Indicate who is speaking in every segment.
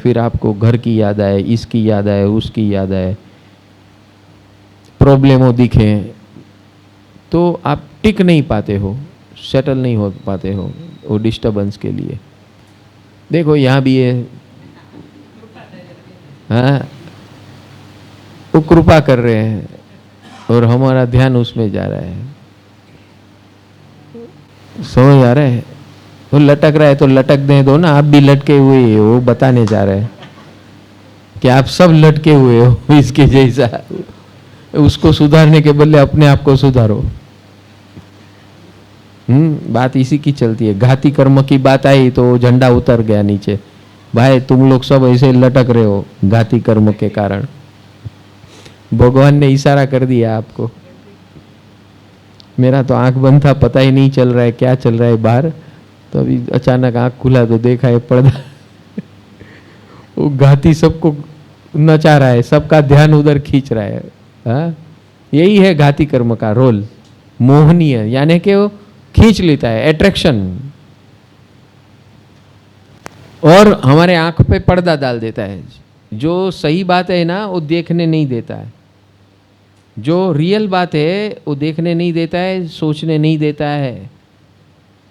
Speaker 1: फिर आपको घर की याद आए, इसकी याद आए, उसकी याद आए, प्रॉब्लमों दिखे, तो आप टिक नहीं पाते हो, सेटल नहीं हो पाते हो वो डिस्टर्बेंस के लिए। देखो यहाँ भी है, हाँ, वो कृपा कर रहे हैं और हमारा ध्यान उसमें जा रहा है। समझ आ रहा है? वो लटक रहा है तो लटकने दो ना, आप भी लटके हुए हो, वो बताने जा रहे हैं कि आप सब लटके हुए हो इसके जैसा। उसको सुधारने के बदले अपने आप को सुधारो। बात इसी की चलती है। घाती कर्म की बात आई तो झंडा उतर गया नीचे। भाई तुम लोग सब ऐसे लटक रहे हो घाती कर्म के कारण। भगवान ने इशारा कर दिया आपको। मेरा तो आंख बंद था, पता ही नहीं चल रहा है क्या चल रहा है बाहर, तो अभी अचानक आंख खुला तो देखा है पर्दा। वो घाती सबको नचा रहा है, सबका ध्यान उधर खींच रहा है। हाँ, यही है घाती कर्म का रोल। मोहनीय यानी कि वो खींच लेता है, अट्रैक्शन, और हमारे आंख पे पर्दा डाल देता है। जो सही बात है ना वो देखने नहीं देता है, जो रियल बात है वो देखने नहीं देता है, सोचने नहीं देता है,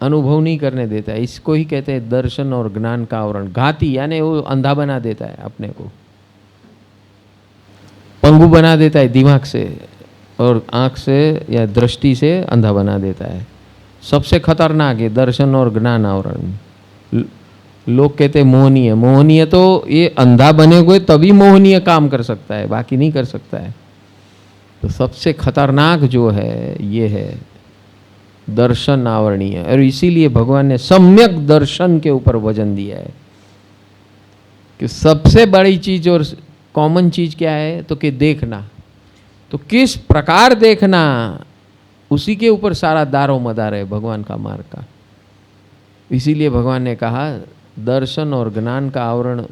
Speaker 1: अनुभव नहीं करने देता है। इसको ही कहते हैं दर्शन और ज्ञान का आवरण। घाती यानी वो अंधा बना देता है, अपने को पंगु बना देता है दिमाग से, और आंख से या दृष्टि से अंधा बना देता है। सबसे खतरनाक है दर्शन और ज्ञान आवरण। लोग कहते हैं मोहनीय। मोहनीय तो ये अंधा बने हुए तभी मोहनीय काम कर सकता है, बाकी नहीं कर सकता है। तो सबसे खतरनाक जो है ये है दर्शन आवरणीय। और इसीलिए भगवान ने सम्यक दर्शन के ऊपर वजन दिया है कि सबसे बड़ी चीज और कॉमन चीज क्या है, तो कि देखना। तो किस प्रकार देखना, उसी के ऊपर सारा दारो मदार है भगवान का मार्ग का। इसीलिए भगवान ने कहा दर्शन और ज्ञान का आवरण,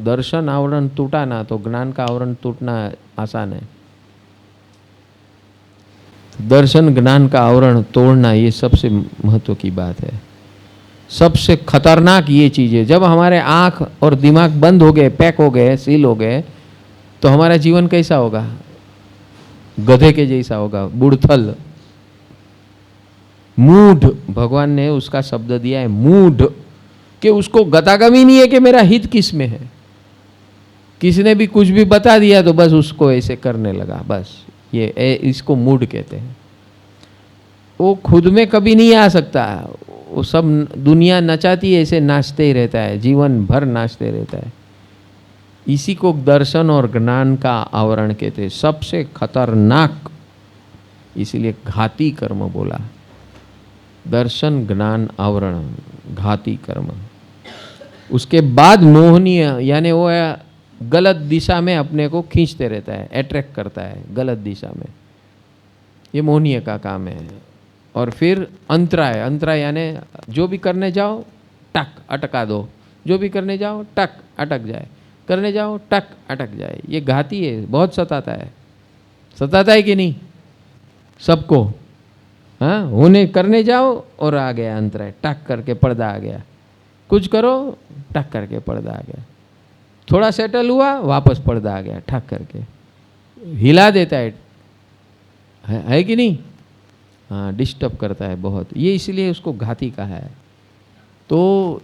Speaker 1: दर्शन आवरण टूटा ना तो ज्ञान का आवरण टूटना आसान है। दर्शन ज्ञान का आवरण तोड़ना ये सबसे महत्व की बात है। सबसे खतरनाक ये चीज है। जब हमारे आंख और दिमाग बंद हो गए, पैक हो गए, सील हो गए, तो हमारा जीवन कैसा होगा? गधे के जैसा होगा, बुड़थल, मूढ़। भगवान ने उसका शब्द दिया है मूढ़, कि उसको गतागमी नहीं है कि मेरा हित किस में है। किसने भी कुछ भी बता दिया तो बस उसको ऐसे करने लगा, बस ये इसको मूढ़ कहते हैं। वो खुद में कभी नहीं आ सकता, वो सब दुनिया नचाती है, ऐसे नाचते ही रहता है, जीवन भर नाचते रहता है। इसी को दर्शन और ज्ञान का आवरण कहते हैं, सबसे खतरनाक। इसीलिए घाती कर्म बोला। दर्शन ज्ञान आवरण घाती कर्म। उसके बाद मोहनीय यानी वो गलत दिशा में अपने को खींचते रहता है, अट्रैक्ट करता है गलत दिशा में, ये मोहनीय का काम है। और फिर अंतराय, अंतराय यानी जो भी करने जाओ टक अटका दो, जो भी करने जाओ टक अटक जाए, करने जाओ टक अटक जाए। ये घाती है, बहुत सताता है। सताता है कि नहीं सबको? हाँ, होने करने जाओ और आ गया अंतराय, टक करके पर्दा आ गया। कुछ करो टक करके पर्दा आ गया। थोड़ा सेटल हुआ वापस पर्दा आ गया, ठक करके हिला देता है कि नहीं? हाँ, डिस्टर्ब करता है बहुत। ये इसलिए उसको घाती कहा है। तो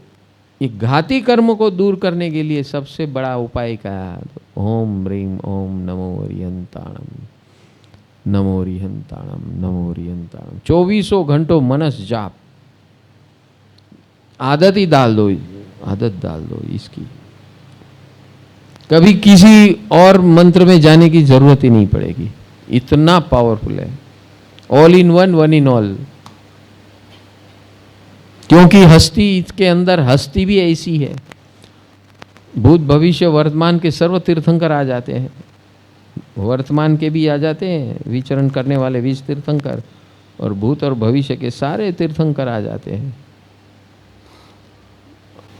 Speaker 1: ये घाती कर्म को दूर करने के लिए सबसे बड़ा उपाय क्या है? ओम ह्रीम ओम नमो हरिहंताणम, नमो हरिहंताणम, नमो हरिहंताणम। 24 घंटों मनस जाप। आदत ही डाल दो, आदत डाल दो इसकी। कभी किसी और मंत्र में जाने की जरूरत ही नहीं पड़ेगी, इतना पावरफुल है। All in one, one in all. क्योंकि हस्ती इसके अंदर, हस्ती भी ऐसी है। भूत भविष्य वर्तमान के सर्व तीर्थंकर आ जाते हैं, वर्तमान के भी आ जाते हैं विचरण करने वाले 20 तीर्थंकर, और भूत और भविष्य के सारे तीर्थंकर आ जाते हैं।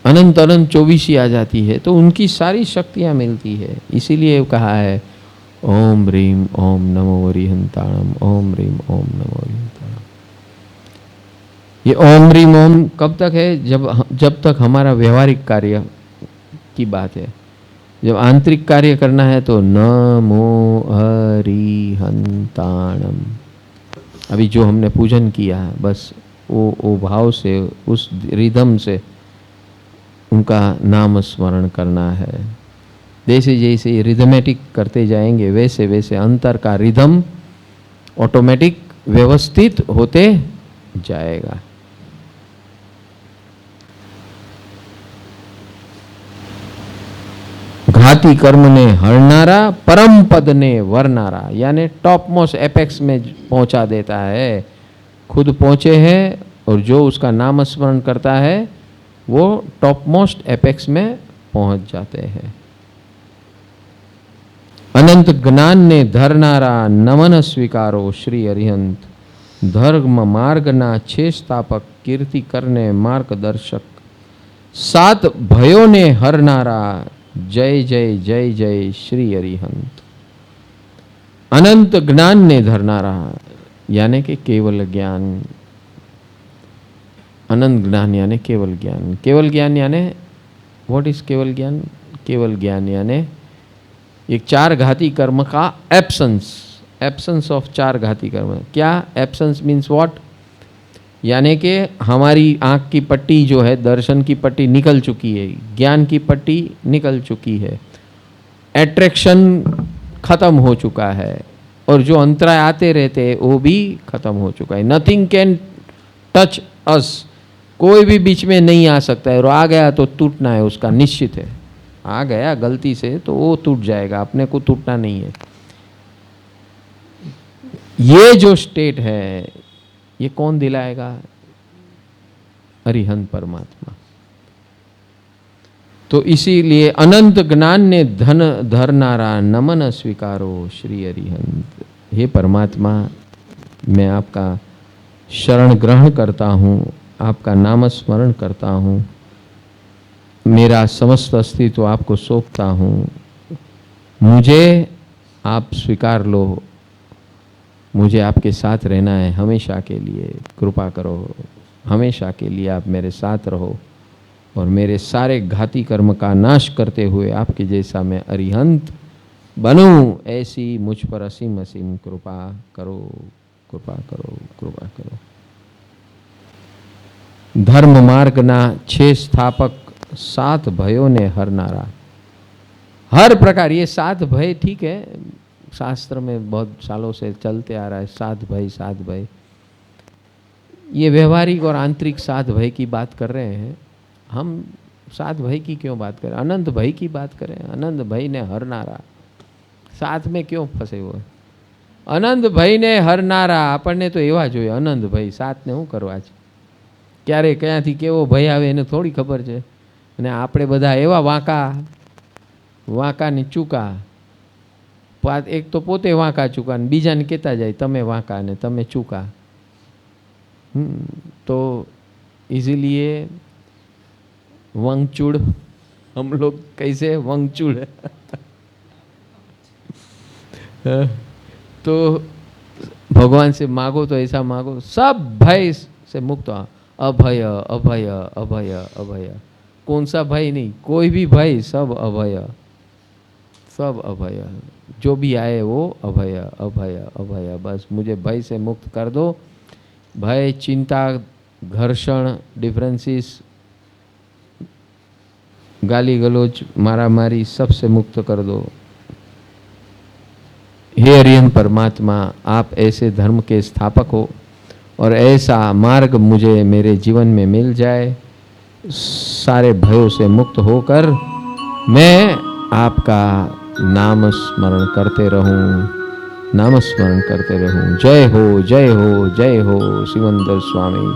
Speaker 1: अनंत अनंत 24 आ जाती है, तो उनकी सारी शक्तियां मिलती है। इसीलिए कहा है ओम ह्रीम ओम नमो हरिहंताणम, ओम ह्रीम ओम नमो हरिहंताणम। ये ओम ह्रीम ओम कब तक है? जब तक हमारा व्यवहारिक कार्य की बात है। जब आंतरिक कार्य करना है तो नमो हरिहंताणम। अभी जो हमने पूजन किया बस वो भाव से, उस रिदम से उनका नाम स्मरण करना है। जैसे जैसे रिदमेटिक करते जाएंगे वैसे वैसे अंतर का रिदम ऑटोमेटिक व्यवस्थित होते जाएगा। घाती कर्म ने हरनारा, परम पद ने वरनारा, यानी टॉप मोस्ट एपेक्स में पहुंचा देता है। खुद पहुंचे हैं और जो उसका नाम स्मरण करता है वो टॉप मोस्ट एपेक्स में पहुंच जाते हैं। अनंत ज्ञान ने धरनारा, नमन स्वीकारो श्री अरिहंत। धर्म मार्ग ना छे स्थापक, कीर्ति करने मार्गदर्शक। सात भयों ने हरनारा, जय जय जय जय श्री अरिहंत। अनंत ज्ञान ने धरनारा, यानी कि केवल ज्ञान। अनंत ज्ञान यानी केवल ज्ञान। केवल ज्ञान यानी व्हाट इज केवल ज्ञान? केवल ज्ञान यानी एक चार घाती कर्म का एब्सेंस ऑफ चार घाती कर्म। क्या एब्सेंस मीन्स व्हाट? यानी कि हमारी आंख की पट्टी जो है, दर्शन की पट्टी निकल चुकी है, ज्ञान की पट्टी निकल चुकी है, एट्रैक्शन खत्म हो चुका है, और जो अंतराय आते रहते हैं वो भी खत्म हो चुका है। नथिंग कैन टच अस, कोई भी बीच में नहीं आ सकता है, और आ गया तो टूटना है उसका निश्चित है। आ गया गलती से तो वो टूट जाएगा, अपने को टूटना नहीं है। ये जो स्टेट है ये कौन दिलाएगा? अरिहंत परमात्मा। तो इसीलिए अनंत ज्ञान ने धन धरनारा, नमन स्वीकारो श्री अरिहंत। हे परमात्मा, मैं आपका शरण ग्रहण करता हूँ, आपका नाम स्मरण करता हूँ, मेरा समस्त अस्तित्व आपको सौंपता हूँ, मुझे आप स्वीकार लो, मुझे आपके साथ रहना है हमेशा के लिए, कृपा करो, हमेशा के लिए आप मेरे साथ रहो, और मेरे सारे घाती कर्म का नाश करते हुए आपके जैसा मैं अरिहंत बनूं, ऐसी मुझ पर असीम असीम कृपा करो, कृपा करो, कृपा करो। धर्म मार्ग ना छे स्थापक, सात भयों ने हरनारा। हर प्रकार ये सात भय, ठीक है, शास्त्र में बहुत सालों से चलते आ रहा है, सात भय सात भय। ये व्यवहारिक और आंतरिक सात भय की बात कर रहे हैं हम। सात भय की क्यों बात करें? अनंत भय की बात करें। अनंत भय ने हरनारा, साथ में क्यों फंसे हुए? अनंत भय ने हरनारा, આપણને તો એવા જોઈએ અનંત ભય, સાતને શું કરવા છે? ક્યારે ક્યાંથી કેવો ભય આવે એને થોડી ખબર છે? અને આપણે બધા એવા વાંકા ને ચૂકા, એક તો પોતે વાંકા ચૂકા ને બીજાને કહેતા જાય તમે વાંકા ને તમે ચૂકા। तो इसीलिए वंगचूड़, हम लोग कैसे वंगचूड़ तो भगवान से मांगो तो ऐसा मांगो, सब भय से मुक्त हो। अभय अभय अभय अभय, कौन सा भय नहीं, कोई भी भय, सब अभय, सब अभय, जो भी आए वो अभय अभय अभय। बस मुझे भय से मुक्त कर दो। भय, चिंता, घर्षण, डिफरेंसेस, गाली गलौज, मारा मारी, सबसे मुक्त कर दो। हे अरिहंत परमात्मा, आप ऐसे धर्म के स्थापक हो और ऐसा मार्ग मुझे मेरे जीवन में मिल जाए, सारे भयों से मुक्त होकर मैं आपका नाम स्मरण करते रहूं, नाम स्मरण करते रहूं। जय हो जय हो जय हो सिमंदर स्वामी,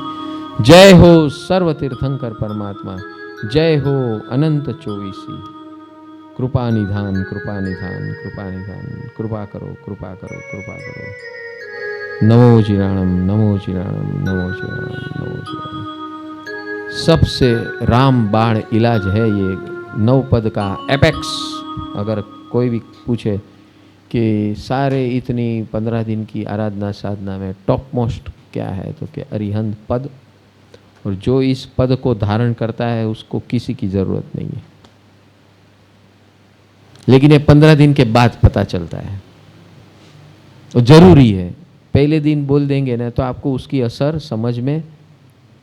Speaker 1: जय हो सर्व तीर्थंकर परमात्मा, जय हो अनंत चौबीसी। कृपा निधान कृपा निधान कृपा निधान, कृपा करो कृपा करो कृपा करो। नमो जिराणम नमो जिराणम नमो जिराणम नमो जिराणम। सबसे राम बाण इलाज है ये 9 पद का एपेक्स। अगर कोई भी पूछे कि सारे इतनी 15 दिन की आराधना साधना में टॉप मोस्ट क्या है, तो क्या अरिहंत पद, और जो इस पद को धारण करता है उसको किसी की ज़रूरत नहीं है। लेकिन ये 15 दिन के बाद पता चलता है। तो जरूरी है, पहले दिन बोल देंगे ना तो आपको उसकी असर समझ में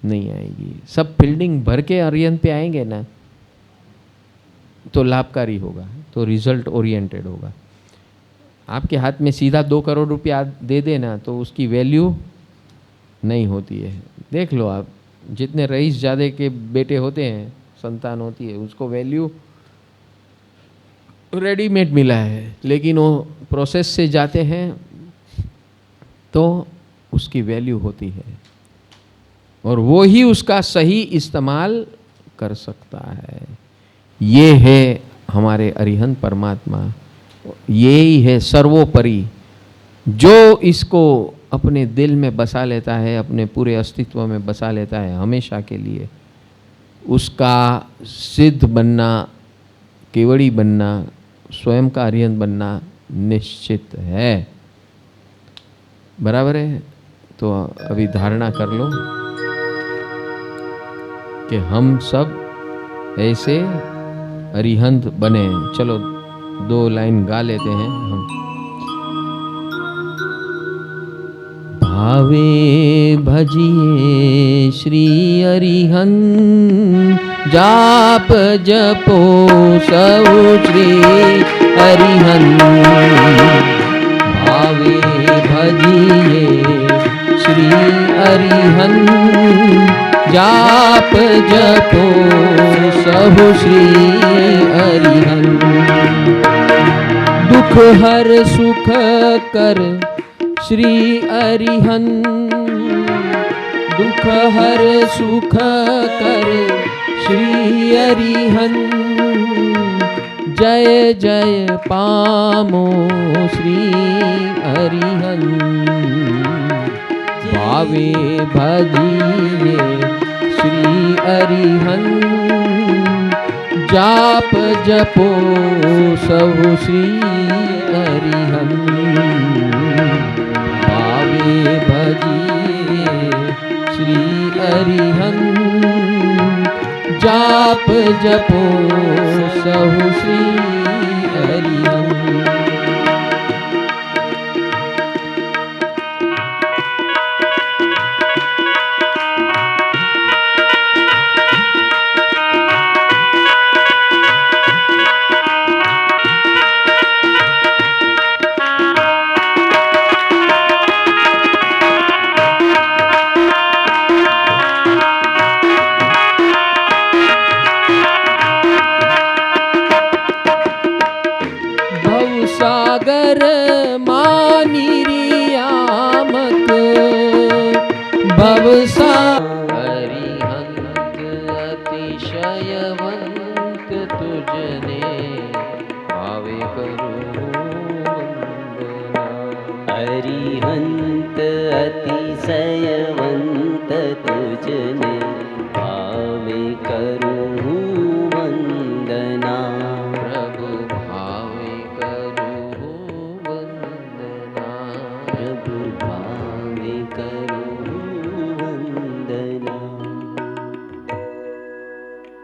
Speaker 1: नहीं आएगी। सब फील्डिंग भर के अरिहंत पे आएंगे ना तो लाभकारी होगा, तो रिजल्ट ओरिएंटेड होगा। आपके हाथ में सीधा 2 करोड़ रुपया दे देना तो उसकी वैल्यू नहीं होती है। देख लो आप, जितने रईस ज़्यादा के बेटे होते हैं, संतान होती है, उसको वैल्यू रेडीमेड मिला है, लेकिन वो प्रोसेस से जाते हैं तो उसकी वैल्यू होती है और वो ही उसका सही इस्तेमाल कर सकता है। ये है हमारे अरिहंत परमात्मा, ये ही है सर्वोपरि। जो इसको अपने दिल में बसा लेता है, अपने पूरे अस्तित्व में बसा लेता है हमेशा के लिए, उसका सिद्ध बनना, केवड़ी बनना, स्वयं का अरिहंत बनना निश्चित है। बराबर है? तो अभी धारणा कर लो कि हम सब ऐसे अरिहंत बने। चलो 2 लाइन गा लेते हैं हम। भावे भजिए श्री अरिहंत, जाप जपो सब श्री अरिहंत। भावे भजिए श्री अरिहंत, जाप जपो सब श्री अरिहंत। दुख हर सुख कर श्री अरिहंत, दुख हर सुख कर श्री अरिहंत। जय जय पामो श्री अरिहंत। भावे भजिए श्री अरिहंत, जाप जपो सब श्री अरिहंत। भावे भजिए श्री अरिहंत, जाप जपो सब श्री अरिहंत। सागर मानिरियामक भवसा अरिहंत अतिशयवंत तुझने भावे करो वंदना।
Speaker 2: अरिहंत अतिशयवंत तुझने भावे करूँ वंदना।
Speaker 1: प्रभु भावे करो वंदना।
Speaker 2: प्रभु भावे करूँ वंदना।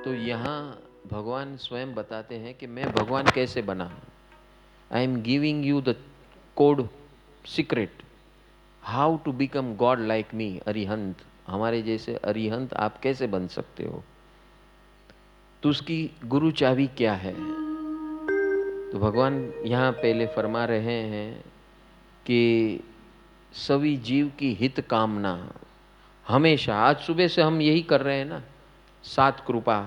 Speaker 1: तो यहाँ भगवान स्वयं बताते हैं कि मैं भगवान कैसे बना। I am giving you the code secret how to become god like me. अरिहंत, हमारे जैसे अरिहंत आप कैसे बन सकते हो, तो उसकी गुरु चाबी क्या है। तो भगवान यहाँ पहले फरमा रहे हैं कि सभी जीव की हित कामना हमेशा, आज सुबह से हम यही कर रहे हैं ना, 7 कृपा।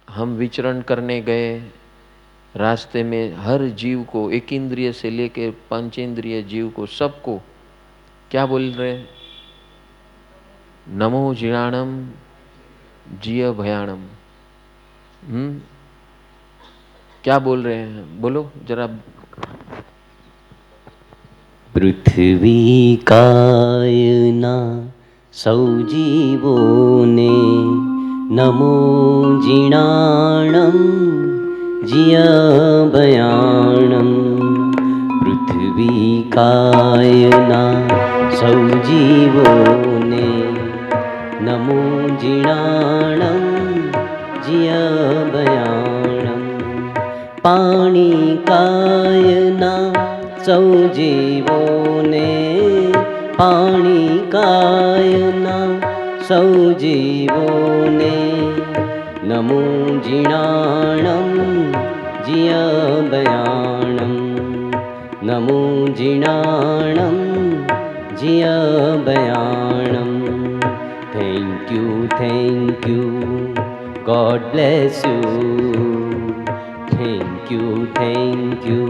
Speaker 1: हम विचरण करने गए, रास्ते में हर जीव को, एक इंद्रिय से लेकर पंचेंद्रिय जीव को, सबको क्या बोल रहे हैं? नमो जिणाणम जिय भयाणम। क्या बोल रहे हैं, बोलो जरा।
Speaker 2: पृथ्वी कायना सौ जीवों ने नमो जिणाणं जिय बयाणं। पृथ्वी कायना सौ जीवों ने नमो जिणाणं जिय बयाणं। પાણી કાયના સૌ જીવોને, પાણી કાયના સૌ જીવોને, નમો જીણાણમ જીયભયાણમ, નમો જીણાણમ જીયભયાણમ. Thank you, God bless you. Thank you,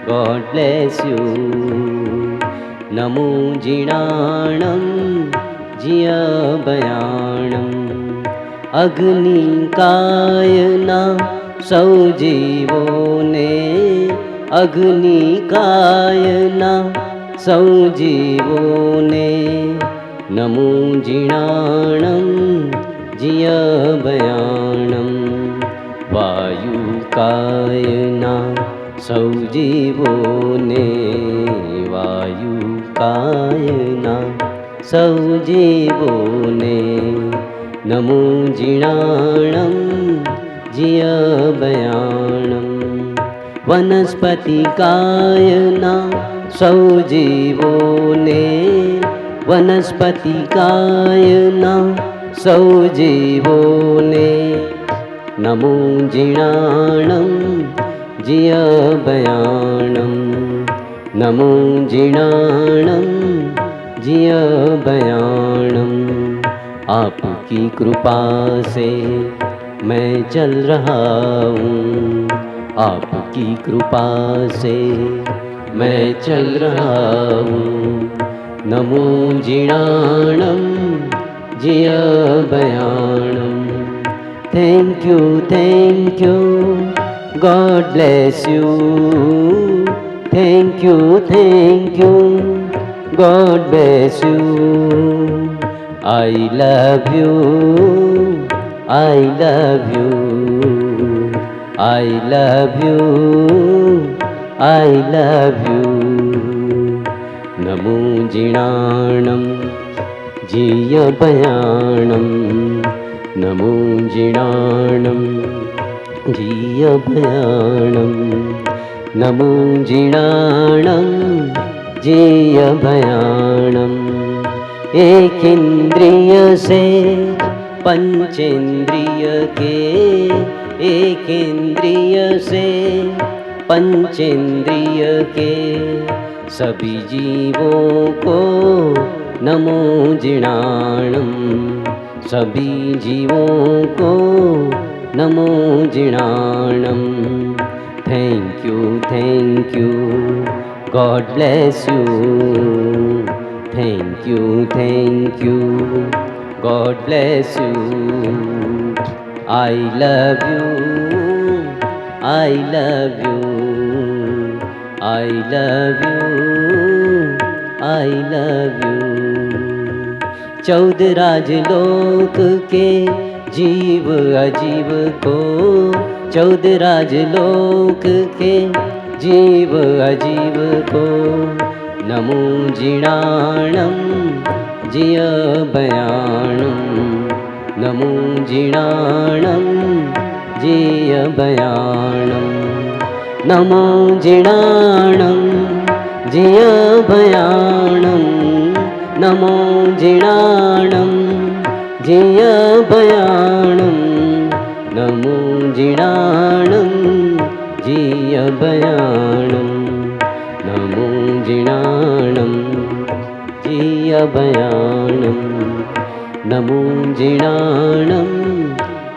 Speaker 2: God bless you. Namo Jinanam Jiyabayanam. Agni Kayana સૌ જીવોને, અગ્નિ કાયના સૌ જીવોને, નમો જીણાણમ જીયભયાણમ. વાયુ કાયના સૌ જીવોને, વાયુ કાયના સૌ જીવોને, નમો જીણાણમ જીયભયાણમ. વનસ્પતિ કાયના સૌ જીવોને, વનસ્પતિ કાયના સૌ જીવોને, નમો જીણાણમ જીયભયાણમ, નમો જીણાણમ જીયભયાણમ. आपकी कृपा से मैं चल रहा हूँ, आपकी कृपा से मैं चल रहा हूँ. नमो जीणाणम जियभयाणम. Thank you, God bless you. Thank you, God bless you. I love you, I love you, I love you, I love you. नमो जीणाणम जीयभयाणम, नमो जीणाणम जीयभयाणम, नमो जीणाणम जीयभयाणम. एक इंद्रिय से पंचेंद्रिय के, एक इंद्रिय से पंचेंद्रिय के, सभी जीवों को नमो जीणाणम, सभी जीवों को नमो जीणाणम. Thank you, God bless you. Thank you, God bless you. I love you, I love you, I love you, I love you. 14 राजलोक के जीव अजीव को, 14 राजलोक के जीव अजीव को, नमो जीणाणम जियभयाणम, नमो जीणाणम जियभयाणम, नमो जीणाणम जियभयाणम, नमो जीणाणम जियभयाणम, नमो जीणाणम जियभयाणम, नमो जीणाणम जियभयाणम, नमो जीणाणम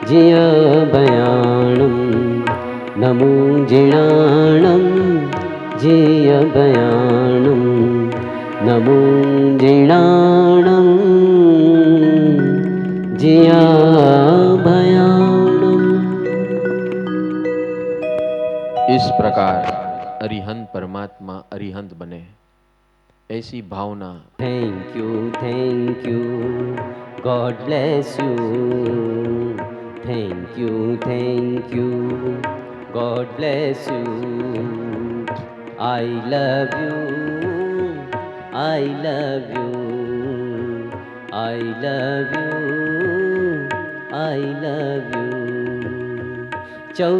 Speaker 2: जियभयाणम, नमो जीणाणम जियभयाणम, नमो जीणाणम जियभयाणम.
Speaker 1: इस प्रकार अरिहंत परमात्मा अरिहंत बने, ऐसी भावना.
Speaker 2: Thank you, God bless you. Thank you, God bless you. I love you, I love you, I love you, I love you.